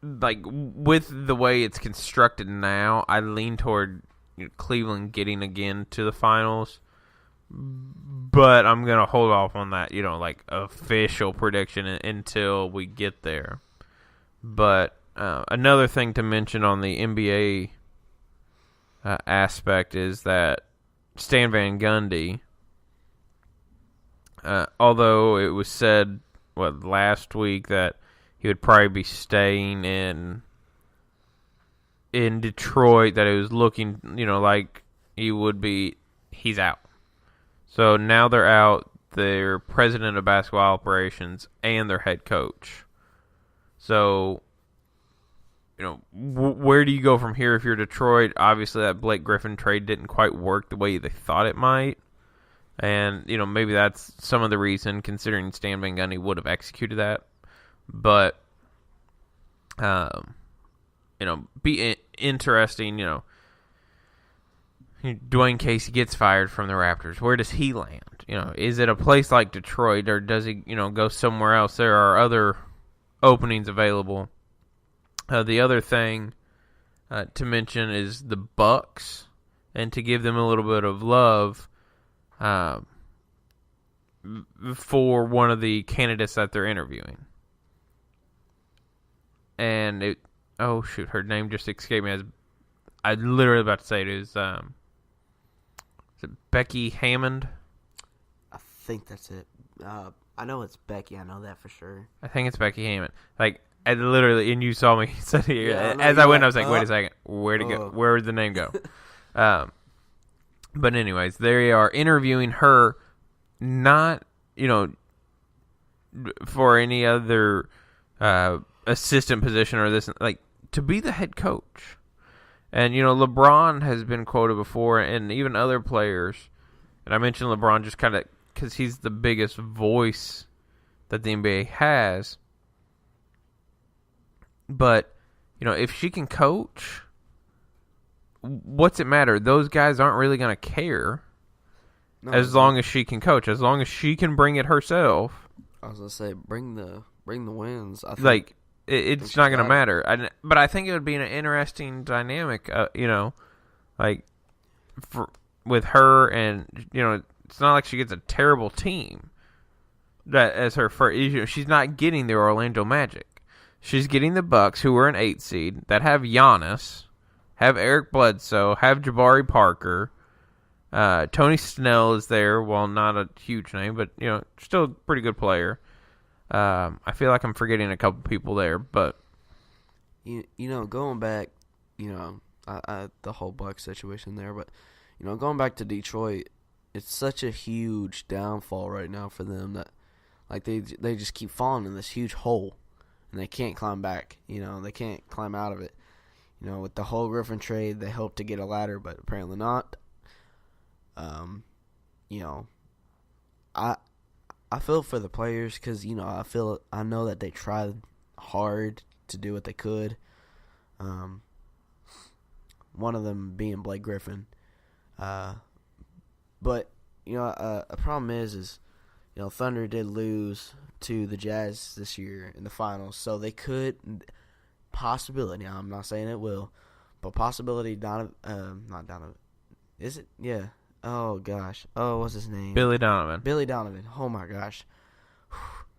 S1: like, with the way it's constructed now, I lean toward Cleveland getting again to the finals. But I'm going to hold off on that, like, official prediction until we get there. But another thing to mention on the NBA aspect is that Stan Van Gundy, although it was said last week that he would probably be staying in Detroit, that it was looking like he would be, he's out. So now they're out their president of basketball operations and their head coach. So, where do you go from here if you're Detroit? Obviously, that Blake Griffin trade didn't quite work the way they thought it might. And, maybe that's some of the reason, considering Stan Van Gundy would have executed that. But, be interesting, Dwayne Casey gets fired from the Raptors. Where does he land? Is it a place like Detroit, or does he, go somewhere else? There are other openings available. The other thing to mention is the Bucks, and to give them a little bit of love for one of the candidates that they're interviewing. And her name just escaped me. I literally about to say it is it Becky Hammond?
S2: I think that's it. I know it's Becky. I know that for sure.
S1: I think it's Becky Hammond. Like, I literally, and you saw me sit here.
S2: Yeah,
S1: as I went, I was like, wait a second. Where'd it go? Where did the name go? But anyways, they are interviewing her, not, for any other assistant position or this, like, to be the head coach. And, LeBron has been quoted before, and even other players. And I mentioned LeBron just kind of because he's the biggest voice that the NBA has. But, if she can coach, what's it matter? Those guys aren't really going to care as long as she can coach. As long as she can bring it herself.
S2: I was going to say, bring the wins. I think,
S1: like, it's not going to matter. But I think it would be an interesting dynamic, with her, and, it's not like she gets a terrible team that as her first. She's not getting the Orlando Magic. She's getting the Bucks, who are an 8 seed, that have Giannis, have Eric Bledsoe, have Jabari Parker. Tony Snell is there, well, not a huge name, but, still a pretty good player. I feel like I'm forgetting a couple people there, but
S2: going back, the whole Bucks situation there, but going back to Detroit it's such a huge downfall right now for them that like they just keep falling in this huge hole and they can't climb back. They can't climb out of it. With the whole Griffin trade, they hope to get a ladder, but apparently not. I feel for the players because I know that they tried hard to do what they could. One of them being Blake Griffin, but a problem is Thunder did lose to the Jazz this year in the finals, so they could possibility. Now, I'm not saying it will, but possibility. Not Donovan. Is it? Yeah. Oh gosh. Oh, what's his name?
S1: Billy Donovan.
S2: Billy Donovan. Oh my gosh.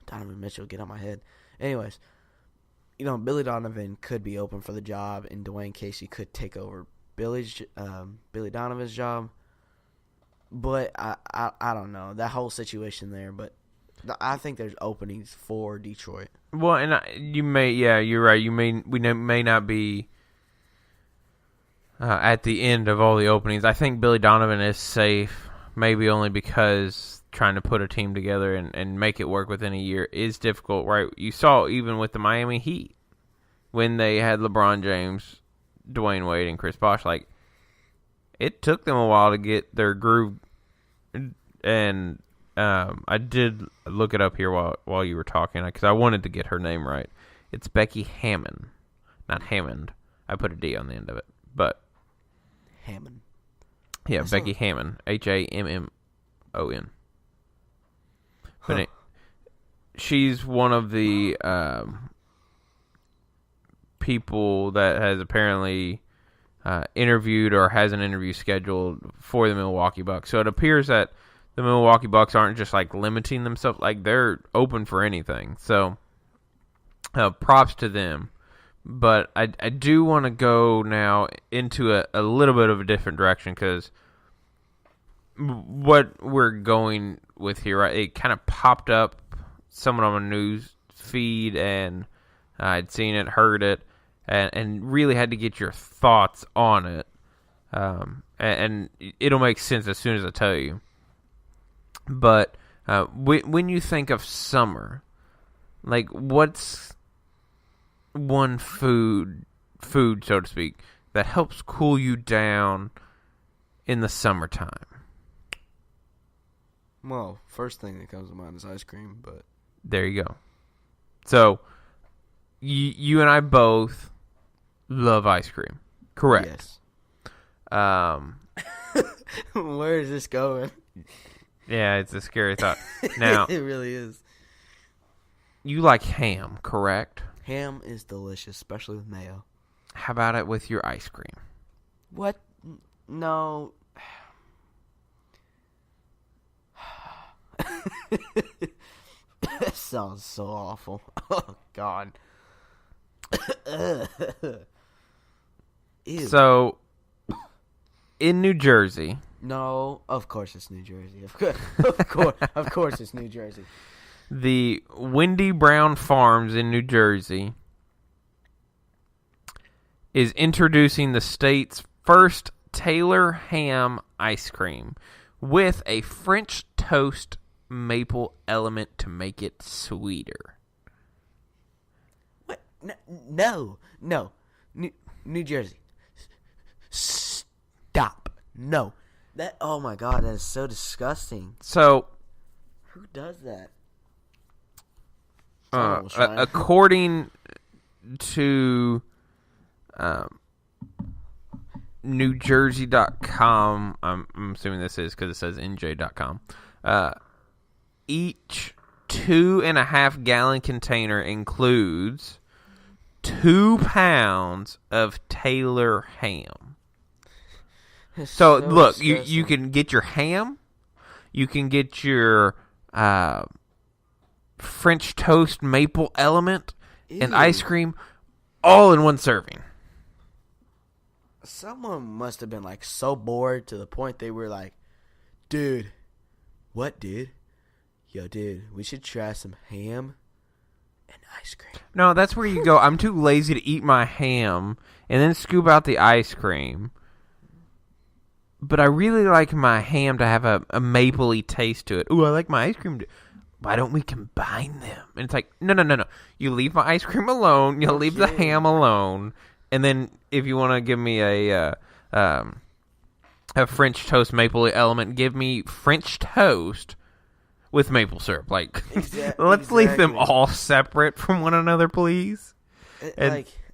S2: Donovan Mitchell, get out my head. Anyways, Billy Donovan could be open for the job, and Dwayne Casey could take over Billy Donovan's job. But I don't know that whole situation there. But I think there's openings for Detroit.
S1: Well, and you're right. We may not be at the end of all the openings. I think Billy Donovan is safe, maybe only because trying to put a team together and make it work within a year is difficult, right? You saw even with the Miami Heat when they had LeBron James, Dwayne Wade, and Chris Bosh, like it took them a while to get their groove. And I did look it up here while you were talking because I wanted to get her name right. It's Becky Hammon, not Hammond. I put a D on the end of it, but
S2: Hammond.
S1: Yeah, Becky Hammon, Hammon. But she's one of the people that has apparently interviewed or has an interview scheduled for the Milwaukee Bucks. So it appears that the Milwaukee Bucks aren't just like limiting themselves, like they're open for anything. So props to them. But I do want to go now into a little bit of a different direction because what we're going with here, right? It kind of popped up someone on my news feed, and I'd seen it, heard it, and really had to get your thoughts on it. And it'll make sense as soon as I tell you. But when you think of summer, like what's one food, so to speak, that helps cool you down in the summertime?
S2: Well, first thing that comes to mind is ice cream, but
S1: there you go. So you and I both love ice cream, correct?
S2: Yes. Where is this going?
S1: Yeah, it's a scary thought. Now,
S2: it really is.
S1: You like ham, correct?
S2: Ham is delicious, especially with mayo.
S1: How about it with your ice cream?
S2: What? No. That sounds so awful. Oh, God. Ew.
S1: So, in New Jersey.
S2: No, of course it's New Jersey. Of course it's New Jersey.
S1: The Wendy Brown Farms in New Jersey is introducing the state's first Taylor ham ice cream with a French toast maple element to make it sweeter.
S2: What? No. New Jersey. Stop. No. Oh my God, that is so disgusting.
S1: So,
S2: who does that?
S1: According to NewJersey.com, I'm assuming this is because it says NJ.com, each 2.5 gallon container includes 2 pounds of Taylor ham. So look, you can get your ham, you can get your French toast maple element and ice cream all in one serving.
S2: Someone must have been like so bored to the point they were like, dude, what, dude? Yo, dude, we should try some ham and ice cream.
S1: No, that's where you go. I'm too lazy to eat my ham and then scoop out the ice cream. but I really like my ham to have a mapley taste to it. Ooh, I like my ice cream. Why don't we combine them? And it's like, no. You leave my ice cream alone. You leave the ham alone. And then if you want to give me a French toast maple element, give me French toast with maple syrup. Like, let's leave them all separate from one another, please.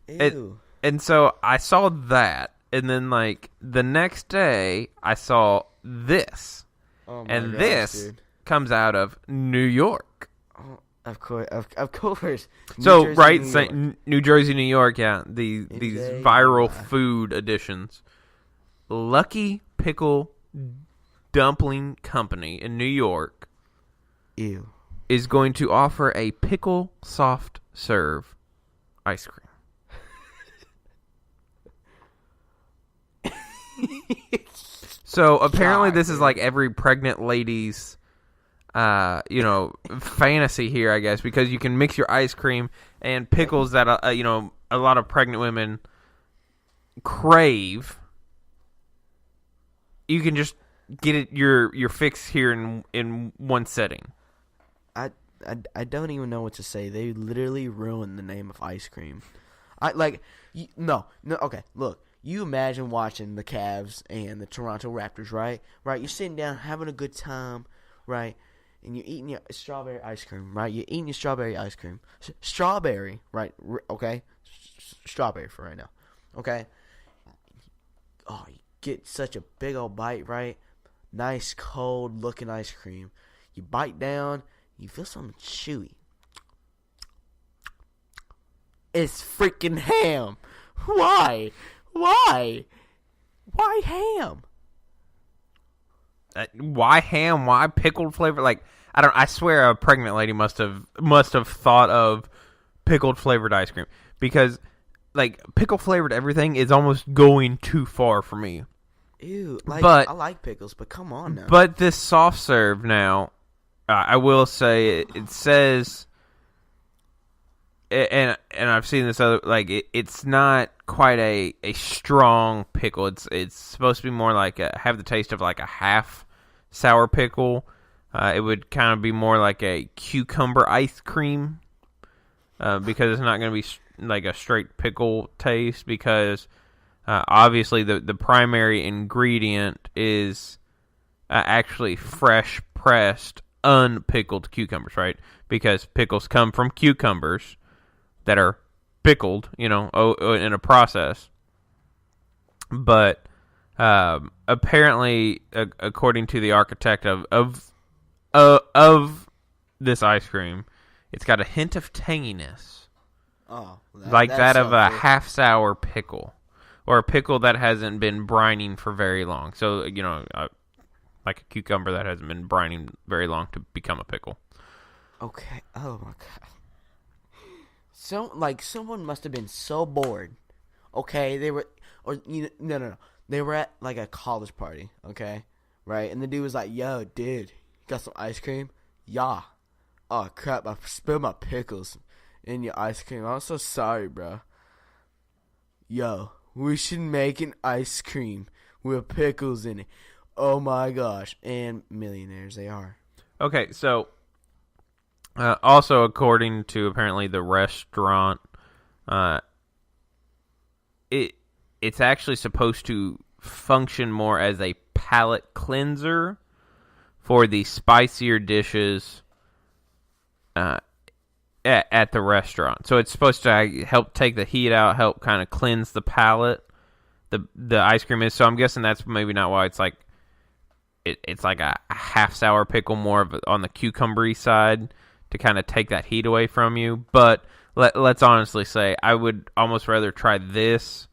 S2: Ew.
S1: And so I saw that. And then, like, the next day, I saw this.
S2: Oh my
S1: and
S2: gosh,
S1: this
S2: dude.
S1: Comes out of New York.
S2: Oh, of course.
S1: So, right, New Jersey, New York, yeah. These viral food editions. Lucky Pickle Dumpling Company in New York
S2: Ew.
S1: is going to offer a pickle soft serve ice cream. So apparently this is like every pregnant lady's fantasy here, I guess, because you can mix your ice cream and pickles that a lot of pregnant women crave. You can just get it your fix here in one setting.
S2: I don't even know what to say. They literally ruined the name of ice cream. Okay, look. You imagine watching the Cavs and the Toronto Raptors, right? Right, you're sitting down having a good time, right? And you're eating your strawberry ice cream, right? You're eating your strawberry ice cream. Strawberry, right? Okay? Strawberry for right now, okay? Oh, you get such a big old bite, right? Nice, cold-looking ice cream. You bite down, you feel something chewy. It's freaking ham. Why? Why ham?
S1: Why ham? Why pickled flavor? Like, I swear a pregnant lady must have thought of pickled flavored ice cream, because like pickle flavored everything is almost going too far for me.
S2: Ew. I like pickles, but come on now.
S1: But this soft serve now, I will say it says, and I've seen this other, like it's not quite a strong pickle. It's supposed to be more like have the taste of like a half sour pickle. It would kind of be more like a cucumber ice cream, because it's not going to be like a straight pickle taste, because obviously the primary ingredient is actually fresh pressed unpickled cucumbers, right? Because pickles come from cucumbers that are pickled, in a process. But apparently, according to the architect of this ice cream, it's got a hint of tanginess, like that of a half sour pickle, or a pickle that hasn't been brining for very long. So like a cucumber that hasn't been brining very long to become a pickle.
S2: Okay. Oh my god. Someone must have been so bored. Okay, they were, no. They were at like a college party. Okay, right, and the dude was like, "Yo, dude, got some ice cream?" Yeah. Oh crap! I spilled my pickles in your ice cream. I'm so sorry, bro. Yo, we should make an ice cream with pickles in it. Oh my gosh! And millionaires they are.
S1: Okay, so. Also, according to apparently the restaurant, it's actually supposed to function more as a palate cleanser for the spicier dishes at the restaurant. So it's supposed to help take the heat out, help kind of cleanse the palate. The ice cream is, so I'm guessing that's maybe not why it's like it's like a half sour pickle, more of on the cucumbery side, to kind of take that heat away from you. But let's honestly say, I would almost rather try this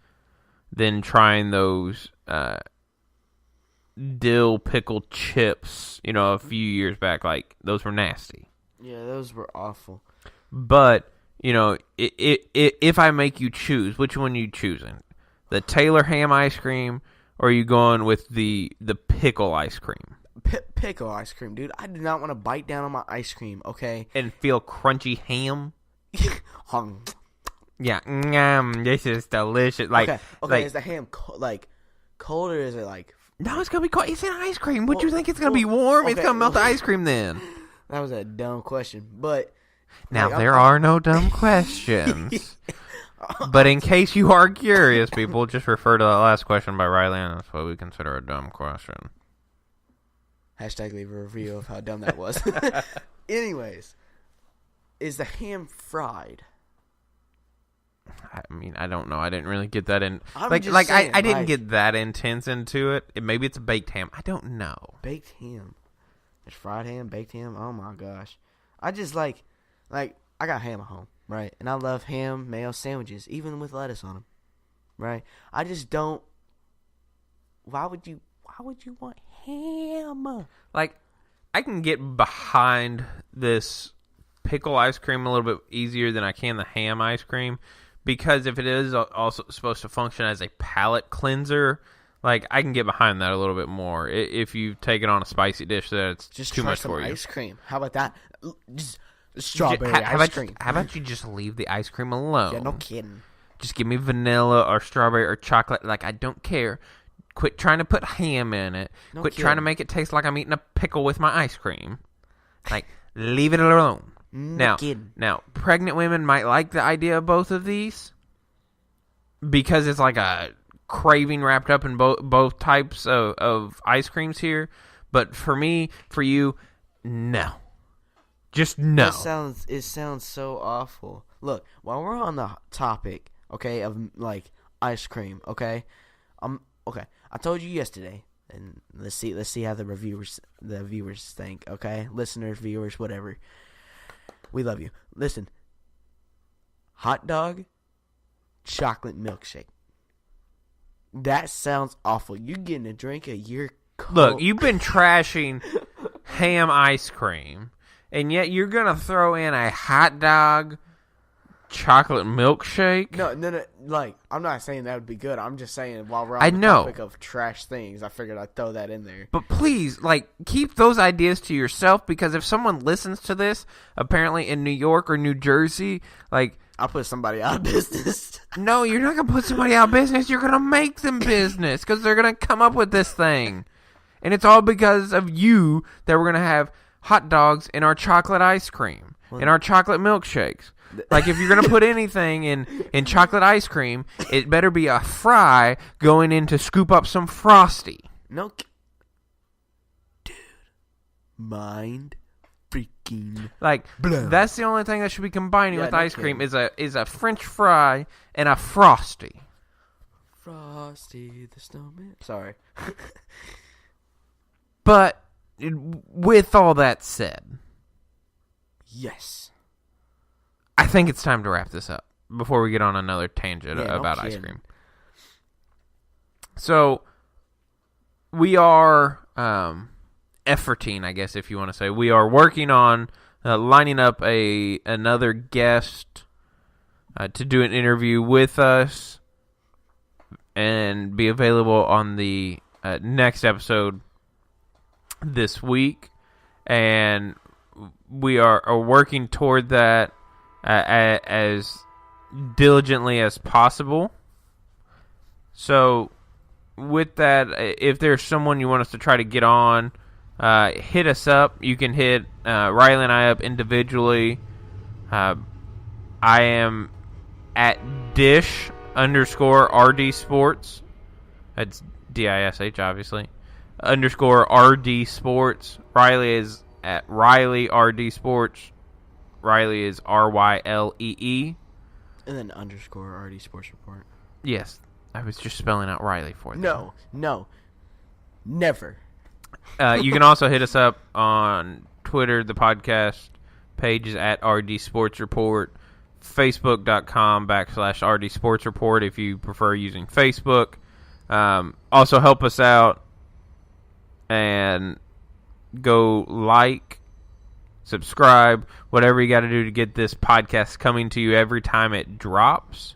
S1: than trying those dill pickled chips, a few years back. Like, those were nasty.
S2: Yeah, those were awful.
S1: But, if I make you choose, which one are you choosing? The Taylor ham ice cream, or are you going with the pickle ice cream?
S2: Pickle ice cream, dude. I do not want to bite down on my ice cream, okay?
S1: And feel crunchy ham?
S2: Hung.
S1: Yeah, this is delicious. Like,
S2: okay, is the ham cold, or is it like
S1: No, it's gonna be cold. It's an ice cream. What do you think? It's gonna be warm?
S2: Okay.
S1: It's gonna melt the ice cream then.
S2: That was a dumb question, but
S1: Now there are no dumb questions. But in case you are curious, people, just refer to the last question by Rylee, and that's what we consider a dumb question.
S2: Hashtag leave a review of how dumb that was. Anyways, is the ham fried?
S1: I mean, I don't know. I didn't really get that in.
S2: I'm
S1: Like,
S2: just
S1: like
S2: saying,
S1: I didn't
S2: like-
S1: get that intense into it. Maybe it's a baked ham. I don't know.
S2: Baked ham. There's fried ham, baked ham. Oh my gosh. I just like I got ham at home, right? And I love ham mayo sandwiches, even with lettuce on them, right? I just don't. Why would you want ham?
S1: Like, I can get behind this pickle ice cream a little bit easier than I can the ham ice cream, because if it is also supposed to function as a palate cleanser, like, I can get behind that a little bit more. If you take it on a spicy dish, that's
S2: Just
S1: too
S2: try
S1: much
S2: some
S1: for you.
S2: ice cream. How about that? Just strawberry
S1: How
S2: ice cream.
S1: How about you just leave the ice cream alone?
S2: Yeah, no kidding.
S1: Just give me vanilla or strawberry or chocolate. Like, I don't care. Quit trying to put ham in it.
S2: No
S1: Quit trying to
S2: kidding.
S1: make it taste like I'm eating a pickle with my ice cream. Like, leave it alone.
S2: No kidding.
S1: Now, pregnant women might like the idea of both of these because it's like a craving wrapped up in both types of ice creams here. But for me, for you, no. Just no.
S2: It sounds so awful. Look, while we're on the topic, okay, of like ice cream, okay, okay. I told you yesterday, and let's see how the viewers think, okay, listeners, viewers, whatever. We love you. Listen, hot dog, chocolate milkshake. That sounds awful. You're getting a drink of your Coke.
S1: Look, you've been trashing ham ice cream, and yet you're going to throw in a hot dog chocolate milkshake?
S2: No. Like, I'm not saying that would be good. I'm just saying while we're
S1: I
S2: on the
S1: know.
S2: topic of trash things, I figured I'd throw that in there.
S1: But please, like, keep those ideas to yourself, because if someone listens to this, apparently in New York or New Jersey, like,
S2: I'll put somebody out of business.
S1: no, you're not going to put somebody out of business. You're going to make them business, because they're going to come up with this thing. And it's all because of you that we're going to have hot dogs in our chocolate ice cream, in our chocolate milkshakes. Like, if you're going to put anything in chocolate ice cream, it better be a fry going in to scoop up some Frosty.
S2: No. Dude. Mind freaking.
S1: Like,
S2: blown.
S1: That's the only thing that should be combining
S2: Yeah,
S1: with
S2: no
S1: ice cream
S2: kidding.
S1: is a French fry and a Frosty.
S2: Frosty the Snowman. Sorry.
S1: But with all that said,
S2: Yes.
S1: I think it's time to wrap this up before we get on another tangent
S2: Yeah, no
S1: about ice
S2: kidding.
S1: cream. So, we are efforting, I guess, if you want to say. We are working on lining up another guest to do an interview with us and be available on the next episode this week. And we are working toward that as diligently as possible. So, with that, if there's someone you want us to try to get on, hit us up. You can hit Rylee and I up individually. I am at _RD Sports. That's DISH, obviously. _RD Sports. Rylee is at Rylee RD Sports. Rylee is RYLEE.
S2: And then _RD Sports Report.
S1: Yes, I was just spelling out Rylee for you.
S2: No. Never.
S1: You can also hit us up on Twitter. The podcast page is at RD Sports Report. Facebook.com/RD Sports Report if you prefer using Facebook. Also help us out and go like, subscribe, whatever you got to do to get this podcast coming to you every time it drops.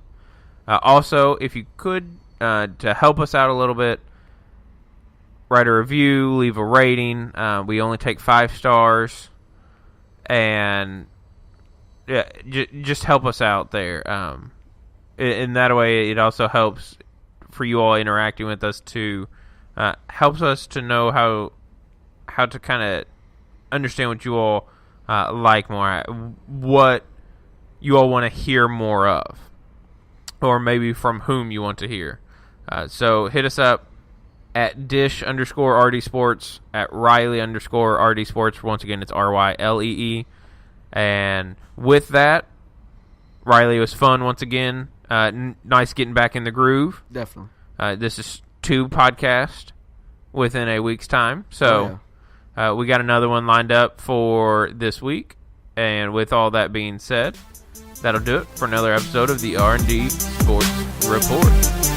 S1: Also, if you could, to help us out a little bit, write a review, leave a rating. We only take 5 stars. And yeah, just help us out there. In that way, it also helps for you all interacting with us too. helps us to know how to kind of understand what you all like more, what you all want to hear more of, or maybe from whom you want to hear. So hit us up at dish_RD Sports, at Rylee_RD Sports. Once again, it's RYLEE. And with that, Rylee, was fun once again. Nice getting back in the groove.
S2: Definitely.
S1: This is 2 podcasts within a week's time. So we got another one lined up for this week. And with all that being said, that'll do it for another episode of the R&D Sports Report.